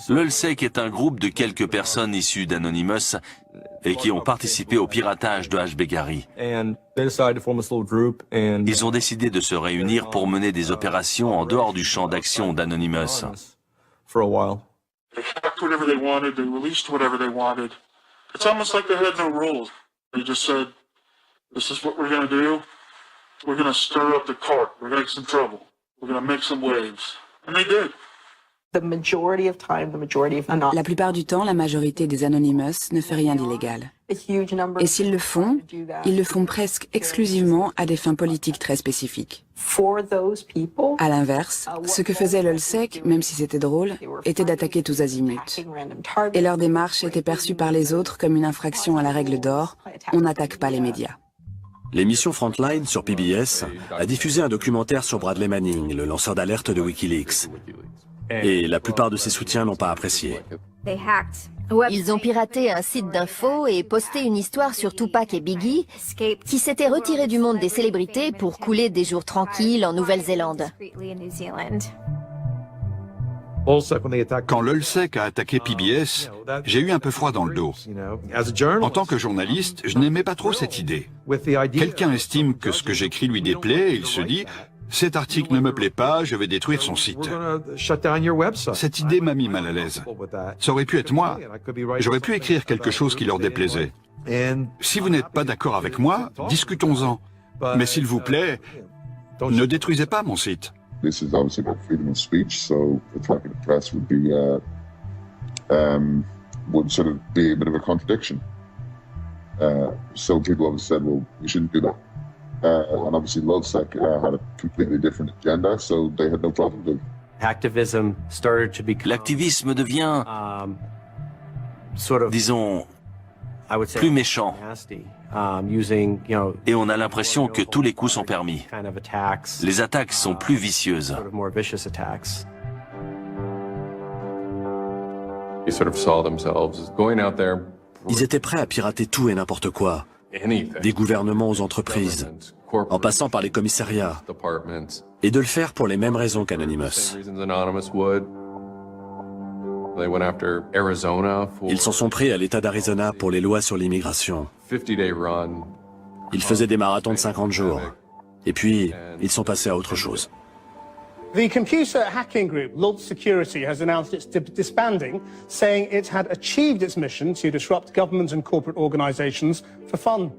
L'Ulsec est un groupe de quelques personnes issues d'Anonymous et qui ont participé au piratage de HB-Gary. Ils ont décidé de se réunir pour mener des opérations en dehors du champ d'action d'Anonymous. They hacked whatever they wanted, they released whatever they wanted. It's almost like they had no rules. They just said, this is what we're going to do. We're going to stir up the cart. We're going to make some trouble. We're going to make some waves. And they did. La plupart du temps, la majorité des Anonymous ne fait rien d'illégal. Et s'ils le font, ils le font presque exclusivement à des fins politiques très spécifiques. À l'inverse, ce que faisait l'Ulsec, même si c'était drôle, était d'attaquer tous azimuts. Et leur démarche était perçue par les autres comme une infraction à la règle d'or, on n'attaque pas les médias. L'émission Frontline sur PBS a diffusé un documentaire sur Bradley Manning, le lanceur d'alerte de Wikileaks. Et la plupart de ses soutiens n'ont pas apprécié. Ils ont piraté un site d'info et posté une histoire sur Tupac et Biggie, qui s'étaient retirés du monde des célébrités pour couler des jours tranquilles en Nouvelle-Zélande. Quand l'Ulsec a attaqué PBS, j'ai eu un peu froid dans le dos. En tant que journaliste, je n'aimais pas trop cette idée. Quelqu'un estime que ce que j'écris lui déplaît et il se dit « Cet article ne me plaît pas, je vais détruire son site ». Cette idée m'a mis mal à l'aise. Ça aurait pu être moi. J'aurais pu écrire quelque chose qui leur déplaisait. Si vous n'êtes pas d'accord avec moi, discutons-en. Mais s'il vous plaît, ne détruisez pas mon site. This is obviously about freedom of speech, so attacking the press would sort of be a bit of a contradiction. So people obviously said, well, we shouldn't do that. And obviously LulzSec had a completely different agenda, so they had no problem doing it. L'activisme devient, disons, plus méchant. Et on a l'impression que tous les coups sont permis. Les attaques sont plus vicieuses. Ils étaient prêts à pirater tout et n'importe quoi, des gouvernements aux entreprises, en passant par les commissariats, et de le faire pour les mêmes raisons qu'Anonymous. Ils s'en sont pris à l'État d'Arizona pour les lois sur l'immigration. Ils faisaient des marathons de 50 jours. Et puis, ils sont passés à autre chose. The computer hacking group, Lulz Security, has announced its disbanding, saying it had achieved its mission to disrupt government and corporate organizations for fun.